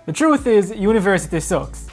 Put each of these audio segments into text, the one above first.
The truth is, university sucks.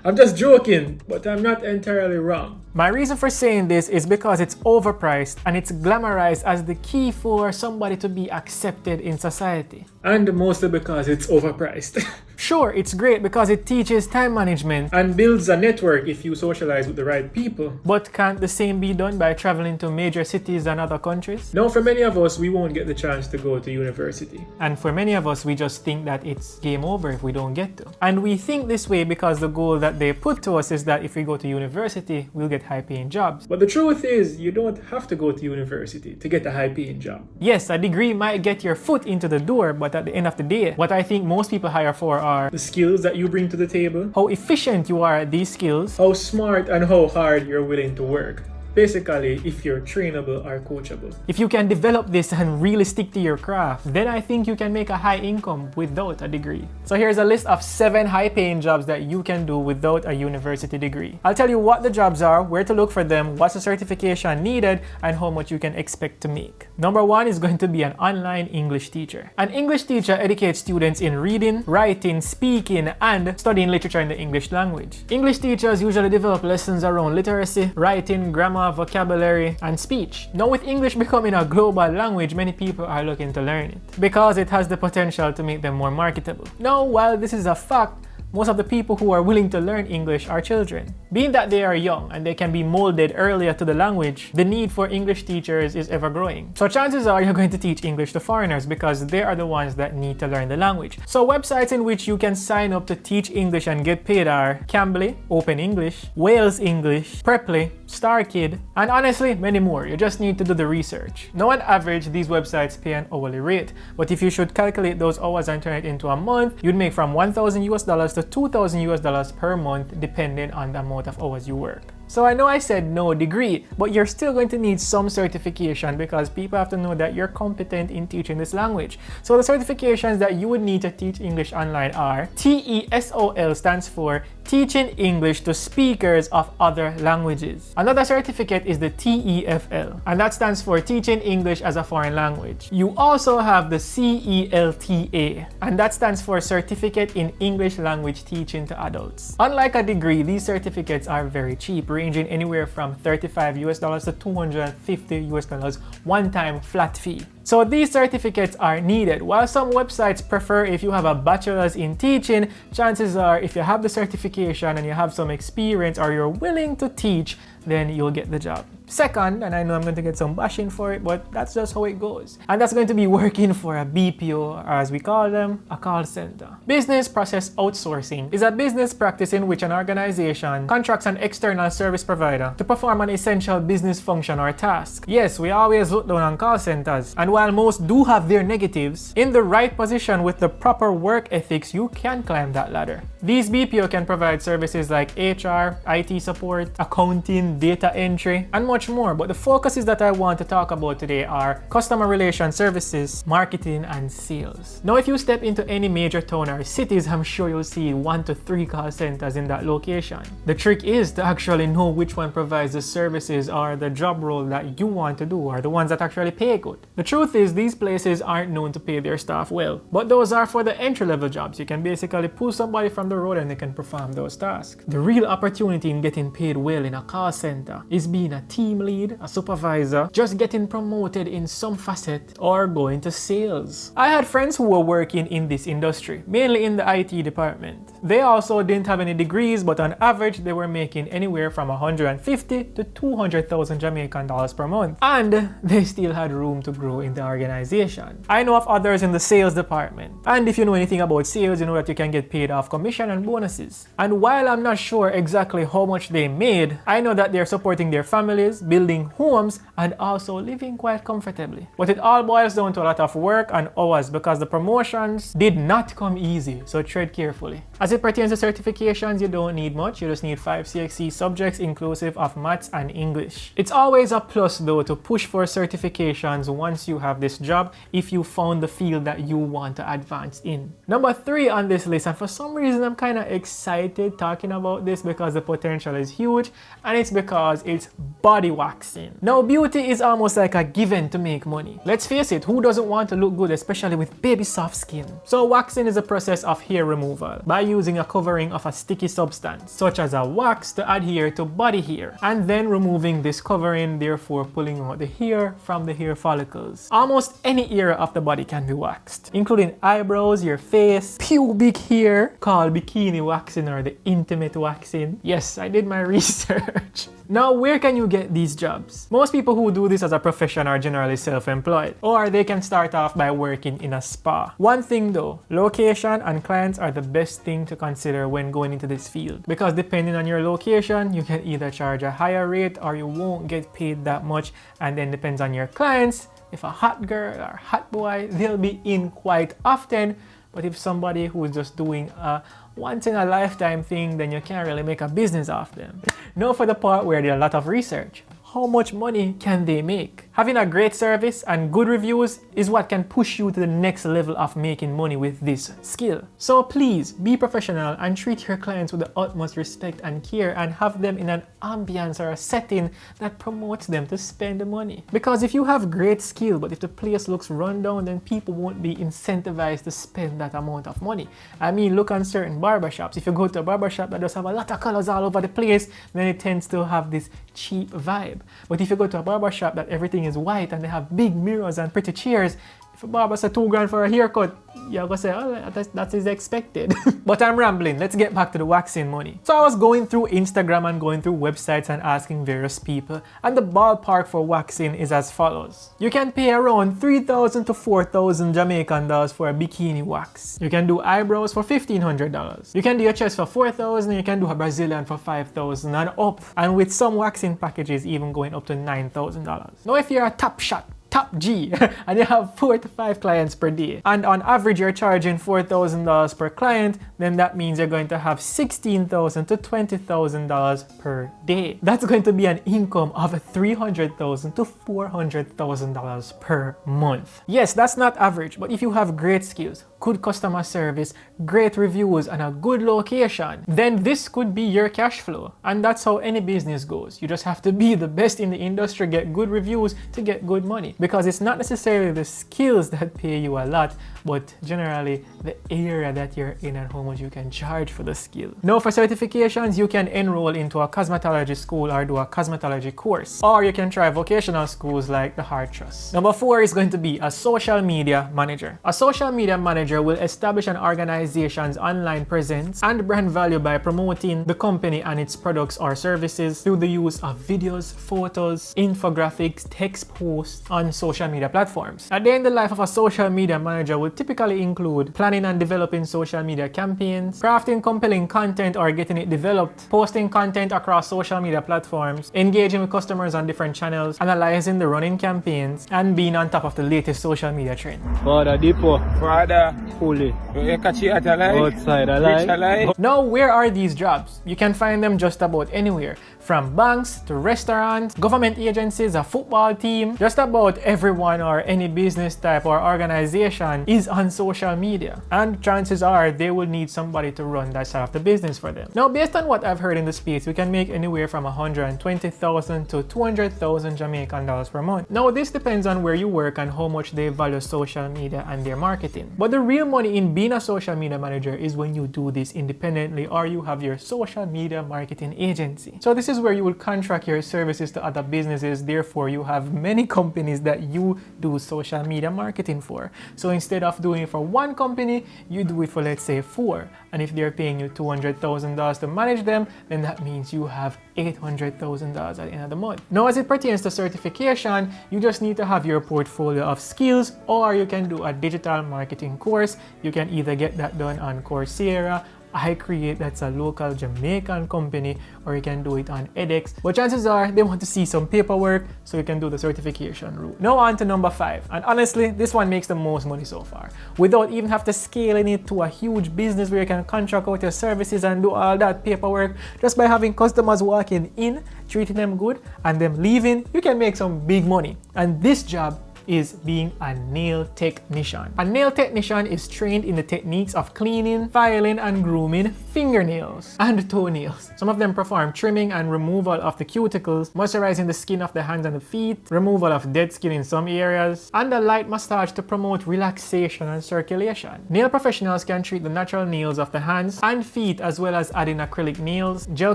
I'm just joking, but I'm not entirely wrong. My reason for saying this is because it's overpriced and it's glamorized as the key for somebody to be accepted in society. And mostly because it's overpriced. Sure, it's great because it teaches time management and builds a network if you socialize with the right people. But can't the same be done by traveling to major cities and other countries? No, for many of us, we won't get the chance to go to university. And for many of us, we just think that it's game over if we don't get to. And we think this way because the goal that they put to us is that if we go to university, we'll get high-paying jobs. But the truth is, you don't have to go to university to get a high-paying job. Yes, a degree might get your foot into the door, but at the end of the day, what I think most people hire for are the skills that you bring to the table, how efficient you are at these skills, how smart and how hard you're willing to work. Basically, if you're trainable or coachable. If you can develop this and really stick to your craft, then I think you can make a high income without a degree. So here's a list of 7 high-paying jobs that you can do without a university degree. I'll tell you what the jobs are, where to look for them, what's the certification needed, and how much you can expect to make. Number 1 is going to be an online English teacher. An English teacher educates students in reading, writing, speaking, and studying literature in the English language. English teachers usually develop lessons around literacy, writing, grammar, vocabulary, and speech. Now, with English becoming a global language, many people are looking to learn it because it has the potential to make them more marketable. Now, while this is a fact, most of the people who are willing to learn English are children. Being that they are young and they can be molded earlier to the language, the need for English teachers is ever growing. So chances are you're going to teach English to foreigners because they are the ones that need to learn the language. So websites in which you can sign up to teach English and get paid are Cambly, Open English, Wales English, Preply, StarKid, and honestly, many more. You just need to do the research. Now, on average, these websites pay an hourly rate, but if you should calculate those hours and turn it into a month, you'd make from $1,000 to $2,000 per month, depending on the amount of hours you work. So I know I said no degree, but you're still going to need some certification because people have to know that you're competent in teaching this language. So the certifications that you would need to teach English online are TESOL, stands for Teaching English to Speakers of Other Languages. Another certificate is the TEFL, and that stands for Teaching English as a Foreign Language. You also have the CELTA, and that stands for Certificate in English Language Teaching to Adults. Unlike a degree, these certificates are very cheap, ranging anywhere from $35 to $250 one-time flat fee. So these certificates are needed. While some websites prefer if you have a bachelor's in teaching, chances are if you have the certification and you have some experience or you're willing to teach, then you'll get the job. Second, and I know I'm going to get some bashing for it, but that's just how it goes. And that's going to be working for a BPO, or as we call them, a call center. Business process outsourcing is a business practice in which an organization contracts an external service provider to perform an essential business function or task. Yes, we always look down on call centers, and while most do have their negatives, in the right position with the proper work ethics, you can climb that ladder. These BPO can provide services like HR, IT support, accounting, data entry, and much more, but the focuses that I want to talk about today are customer relation services, marketing, and sales. Now, if you step into any major town or cities, I'm sure you'll see 1 to 3 call centers in that location. The trick is to actually know which one provides the services or the job role that you want to do, or the ones that actually pay good. The truth is, these places aren't known to pay their staff well, but those are for the entry-level jobs. You can basically pull somebody from the road and they can perform those tasks. The real opportunity in getting paid well in a call center is being a team lead, a supervisor, just getting promoted in some facet, or going to sales. I had friends who were working in this industry, mainly in the IT department. They also didn't have any degrees, but on average they were making anywhere from 150 to 200,000 Jamaican dollars per month, and they still had room to grow in the organization. I know of others in the sales department, and if you know anything about sales, you know that you can get paid off commission and bonuses. And while I'm not sure exactly how much they made, I know that they're supporting their families, building homes, and also living quite comfortably. But it all boils down to a lot of work and hours because the promotions did not come easy, so tread carefully. As it pertains to certifications, you don't need much. You just need 5 CXC subjects inclusive of maths and English. It's always a plus though to push for certifications once you have this job if you found the field that you want to advance in. Number 3 on this list, and for some reason I'm kind of excited talking about this because the potential is huge, and it's because it's body waxing. Now beauty is almost like a given to make money. Let's face it, who doesn't want to look good, especially with baby soft skin? So waxing is a process of hair removal by using a covering of a sticky substance such as a wax to adhere to body hair, and then removing this covering, therefore pulling out the hair from the hair follicles. Almost any area of the body can be waxed, including eyebrows, your face, pubic hair, called bikini waxing or the intimate waxing. Yes, I did my research. Now, where can you get these jobs? Most people who do this as a profession are generally self-employed, or they can start off by working in a spa. One thing though, location and clients are the best thing to consider when going into this field, because depending on your location, you can either charge a higher rate or you won't get paid that much, and then depends on your clients. If a hot girl or hot boy, they'll be in quite often. But if somebody who's just doing a once in a lifetime thing, then you can't really make a business off them. Now for the part where there's a lot of research. How much money can they make? Having a great service and good reviews is what can push you to the next level of making money with this skill. So please be professional and treat your clients with the utmost respect and care, and have them in an ambience or a setting that promotes them to spend the money. Because if you have great skill, but if the place looks run down, then people won't be incentivized to spend that amount of money. I mean, look on certain barbershops. If you go to a barbershop that just have a lot of colors all over the place, then it tends to have this cheap vibe. But if you go to a barbershop that everything is white and they have big mirrors and pretty chairs, if a barber says $2,000 for a haircut, you're gonna say, oh, that is expected. But I'm rambling. Let's get back to the waxing money. So I was going through Instagram and going through websites and asking various people, and the ballpark for waxing is as follows. You can pay around 3,000 to 4,000 Jamaican dollars for a bikini wax. You can do eyebrows for $1,500. You can do your chest for 4,000. You can do a Brazilian for 5,000 and up. And with some waxing packages even going up to $9,000. Now if you're a top shot, top G, and you have 4 to 5 clients per day, and on average you're charging $4,000 per client, then that means you're going to have $16,000 to $20,000 per day. That's going to be an income of $300,000 to $400,000 per month. Yes, that's not average, but if you have great skills, good customer service, great reviews, and a good location, then this could be your cash flow. And that's how any business goes. You just have to be the best in the industry, get good reviews to get good money. Because it's not necessarily the skills that pay you a lot, but generally the area that you're in and how much you can charge for the skill. Now for certifications, you can enroll into a cosmetology school or do a cosmetology course, or you can try vocational schools like the Heart Trust. Number 4 is going to be a social media manager. A social media manager will establish an organization's online presence and brand value by promoting the company and its products or services through the use of videos, photos, infographics, text posts on social media platforms. A day in the life of a social media manager will typically include planning and developing social media campaigns, crafting compelling content or getting it developed, posting content across social media platforms, engaging with customers on different channels, analyzing the running campaigns, and being on top of the latest social media trend. Father Depot. Father Fully. Outside alive. Now, where are these jobs? You can find them just about anywhere. From banks to restaurants, government agencies, a football team, just about everyone or any business type or organization is on social media. And chances are they will need somebody to run that side of the business for them. Now, based on what I've heard in the space, we can make anywhere from 120,000 to 200,000 Jamaican dollars per month. Now, this depends on where you work and how much they value social media and their marketing. But the real money in being a social media manager is when you do this independently or you have your social media marketing agency. So this is where you will contract your services to other businesses. Therefore, you have many companies that you do social media marketing for. So instead of doing it for one company, you do it for, let's say, 4. And if they're paying you $200,000 to manage them, then that means you have $800,000 at the end of the month. Now, as it pertains to certification, you just need to have your portfolio of skills, or you can do a digital marketing course. You can either get that done on Coursera, I create that's a local Jamaican company, or you can do it on edX. But chances are they want to see some paperwork, so you can do the certification route. Now on to number 5. And honestly, this one makes the most money so far, without even have to scaling it to a huge business where you can contract out your services and do all that paperwork. Just by having customers walking in, treating them good, and them leaving, you can make some big money. And this job is being a nail technician. A nail technician is trained in the techniques of cleaning, filing, and grooming fingernails and toenails. Some of them perform trimming and removal of the cuticles, moisturizing the skin of the hands and the feet, removal of dead skin in some areas, and a light massage to promote relaxation and circulation. Nail professionals can treat the natural nails of the hands and feet, as well as adding acrylic nails, gel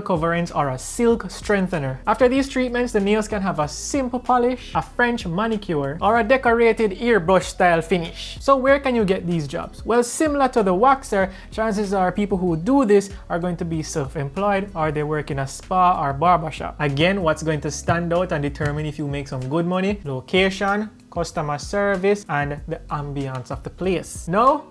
coverings, or a silk strengthener. After these treatments, the nails can have a simple polish, a French manicure, or a decorated airbrush style finish. So where can you get these jobs? Well, similar to the waxer, chances are people who do this are going to be self-employed, or they work in a spa or barbershop. Again, what's going to stand out and determine if you make some good money? Location, customer service, and the ambience of the place. Now,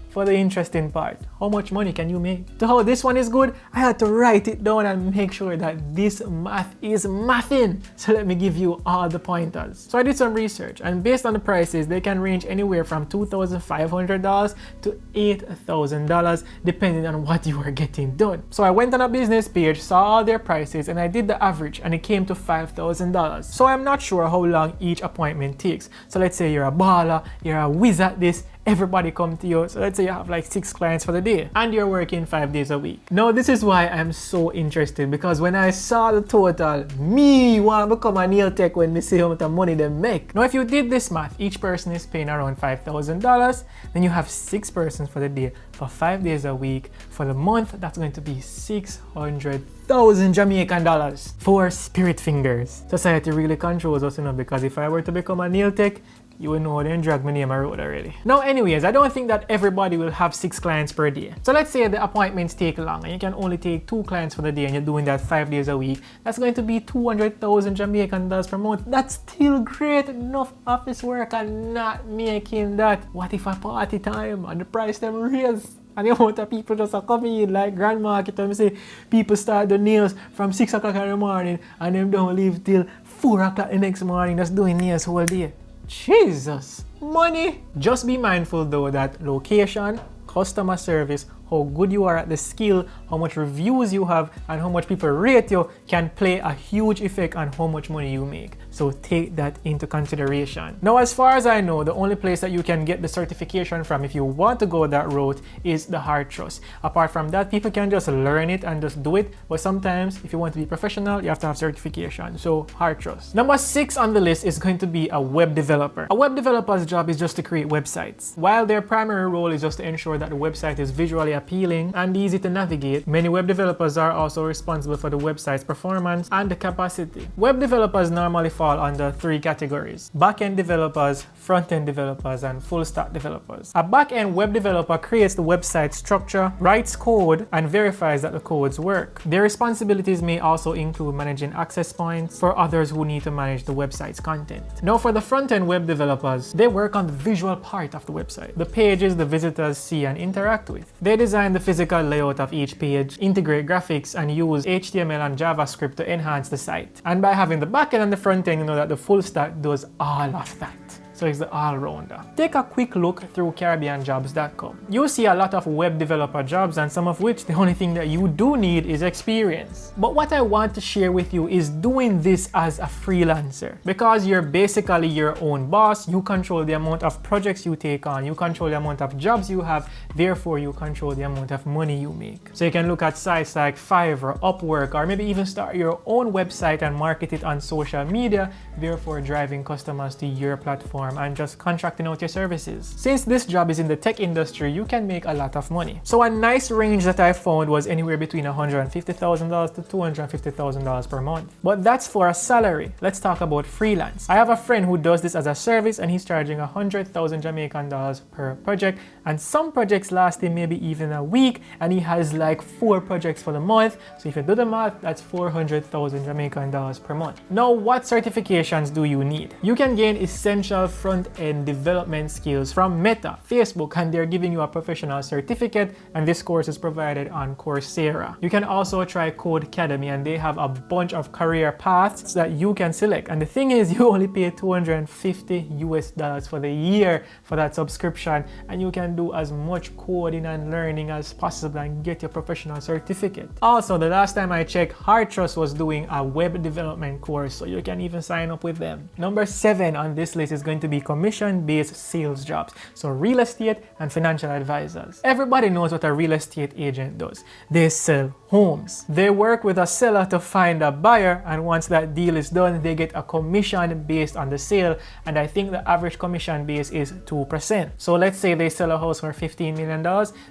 for the interesting part, how much money can you make? To how this one is good, I had to write it down and make sure that this math is mathing. So let me give you all the pointers. So I did some research, and based on the prices, they can range anywhere from $2,500 to $8,000 depending on what you are getting done. So I went on a business page, saw all their prices, and I did the average, and it came to $5,000. So I'm not sure how long each appointment takes. So let's say you're a baller, you're a whiz at this, everybody come to you. So let's say you have like 6 clients for the day and you're working 5 days a week. Now this is why I'm so interested, because when I saw the total, me want to become a nail tech when they see how much money they make. Now if you did this math, each person is paying around $5,000, then you have 6 persons for the day for 5 days a week. For the month, that's going to be 600,000 Jamaican dollars for spirit fingers. Society really controls us, you know, because if I were to become a nail tech, you will know they drag my name a road already. Now anyways, I don't think that everybody will have 6 clients per day. So let's say the appointments take long and you can only take 2 clients for the day and you're doing that 5 days a week. That's going to be 200,000 Jamaican dollars per month. That's still great enough office work and not making that. What if a party time and the price them raise? And the amount of people just are coming in like Grand Market and say people start the nails from 6 o'clock in the morning and them don't leave till 4 o'clock the next morning, just doing nails whole day. Jesus, money. Just be mindful though that location, customer service, how good you are at the skill, how much reviews you have, and how much people rate you can play a huge effect on how much money you make. So take that into consideration. Now, as far as I know, the only place that you can get the certification from if you want to go that route is the Heart Trust. Apart from that, people can just learn it and just do it. But sometimes if you want to be professional, you have to have certification. So Heart Trust. Number 6 on the list is going to be a web developer. A web developer's job is just to create websites. While their primary role is just to ensure that the website is visually appealing and easy to navigate, many web developers are also responsible for the website's performance and the capacity. Web developers normally fall under 3 categories: back-end developers, front-end developers, and full-stack developers. A back-end web developer creates the website structure, writes code, and verifies that the codes work. Their responsibilities may also include managing access points for others who need to manage the website's content. Now for the front-end web developers, they work on the visual part of the website, the pages the visitors see and interact with. They design the physical layout of each page, integrate graphics, and use HTML and JavaScript to enhance the site. And by having the backend and the frontend, you know that the full stack does all of that. So it's the all-rounder. Take a quick look through CaribbeanJobs.com. You'll see a lot of web developer jobs, and some of which the only thing that you do need is experience. But what I want to share with you is doing this as a freelancer, because you're basically your own boss. You control the amount of projects you take on, you control the amount of jobs you have, therefore you control the amount of money you make. So you can look at sites like Fiverr, Upwork, or maybe even start your own website and market it on social media, therefore driving customers to your platform and just contracting out your services. Since this job is in the tech industry, you can make a lot of money. So a nice range that I found was anywhere between $150,000 to $250,000 per month. But that's for a salary. Let's talk about freelance. I have a friend who does this as a service, and he's charging 100,000 Jamaican dollars per project, and some projects last him maybe even a week, and he has like 4 projects for the month. So if you do the math, that's 400,000 Jamaican dollars per month. Now, what certifications do you need? You can gain essential front-end development skills from Meta, Facebook, and they're giving you a professional certificate, and this course is provided on Coursera. You can also try Code Academy, and they have a bunch of career paths that you can select. And the thing is, you only pay $250 for the year for that subscription, and you can do as much coding and learning as possible and get your professional certificate. Also, the last time I checked, HeartTrust was doing a web development course, so you can even sign up with them. Number 7 on this list is going to be commission-based sales jobs, so real estate and financial advisors. Everybody knows what a real estate agent does. They sell homes. They work with a seller to find a buyer, and once that deal is done, they get a commission based on the sale, and I think the average commission base is 2%. So let's say they sell a house for $15 million,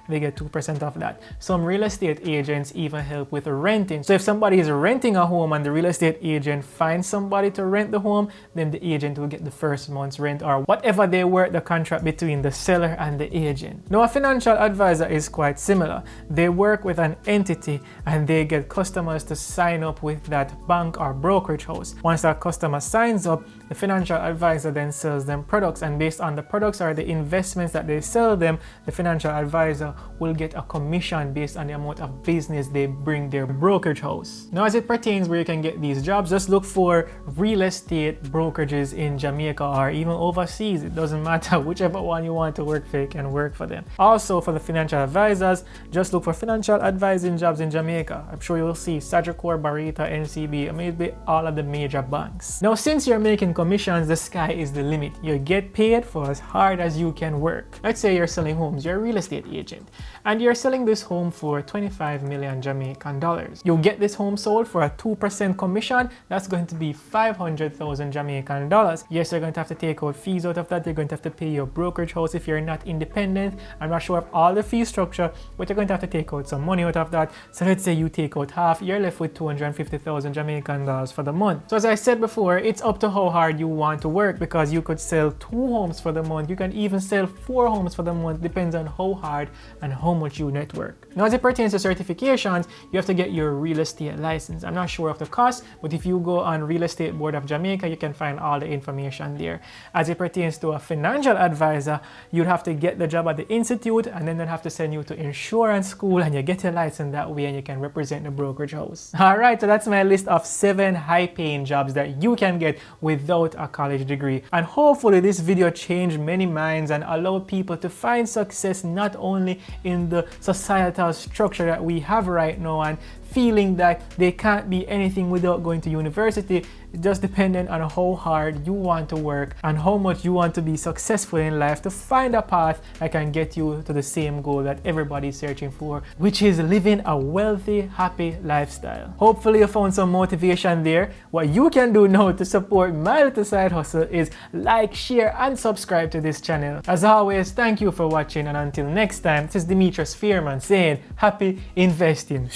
they get 2% of that. Some real estate agents even help with renting. So if somebody is renting a home and the real estate agent finds somebody to rent the home, then the agent will get the first month's rent or whatever they work the contract between the seller and the agent. Now, a financial advisor is quite similar. They work with an entity and they get customers to sign up with that bank or brokerage house. Once that customer signs up, the financial advisor then sells them products, and based on the products or the investments that they sell them, the financial advisor will get a commission based on the amount of business they bring their brokerage house. Now, as it pertains where you can get these jobs, just look for real estate brokerages in Jamaica or even overseas. It doesn't matter, whichever one you want to work for, you can work for them. Also, for the financial advisors, just look for financial advising jobs in Jamaica. I'm sure you'll see Sagicor, Barita, NCB, maybe all of the major banks. Now, since you're making commissions, the sky is the limit. You get paid for as hard as you can work. Let's say you're selling homes, you're a real estate agent, and you're selling this home for 25 million Jamaican dollars. You'll get this home sold for a 2% commission. That's going to be 500,000 Jamaican dollars. Yes, you're going to have to take out fees out of that. You're going to have to pay your brokerage house if you're not independent. I'm not sure of all the fee structure, but you're going to have to take out some money out of that. So let's say you take out half, you're left with 250,000 Jamaican dollars for the month. So as I said before, it's up to how hard you want to work, because you could sell 2 homes for the month. You can even sell 4 homes for the month, depends on how hard and how much you network. Now, as it pertains to certifications, you have to get your real estate license. I'm not sure of the cost, but if you go on Real Estate Board of Jamaica, you can find all the information there. As it pertains to a financial advisor, you'd have to get the job at the institute, and then they'll have to send you to insurance school, and you get your license that way, and you can represent the brokerage house. Alright, so that's my list of 7 high-paying jobs that you can get without a college degree. And hopefully this video changed many minds and allowed people to find success not only in the societal structure that we have right now and feeling that they can't be anything without going to university. It's just dependent on how hard you want to work and how much you want to be successful in life to find a path that can get you to the same goal that everybody's searching for, which is living a wealthy, happy lifestyle. Hopefully you found some motivation there. What you can do now to support my little side hustle is like, share, and subscribe to this channel. As always, thank you for watching, and until next time, this is Demetress Fairman saying happy investing.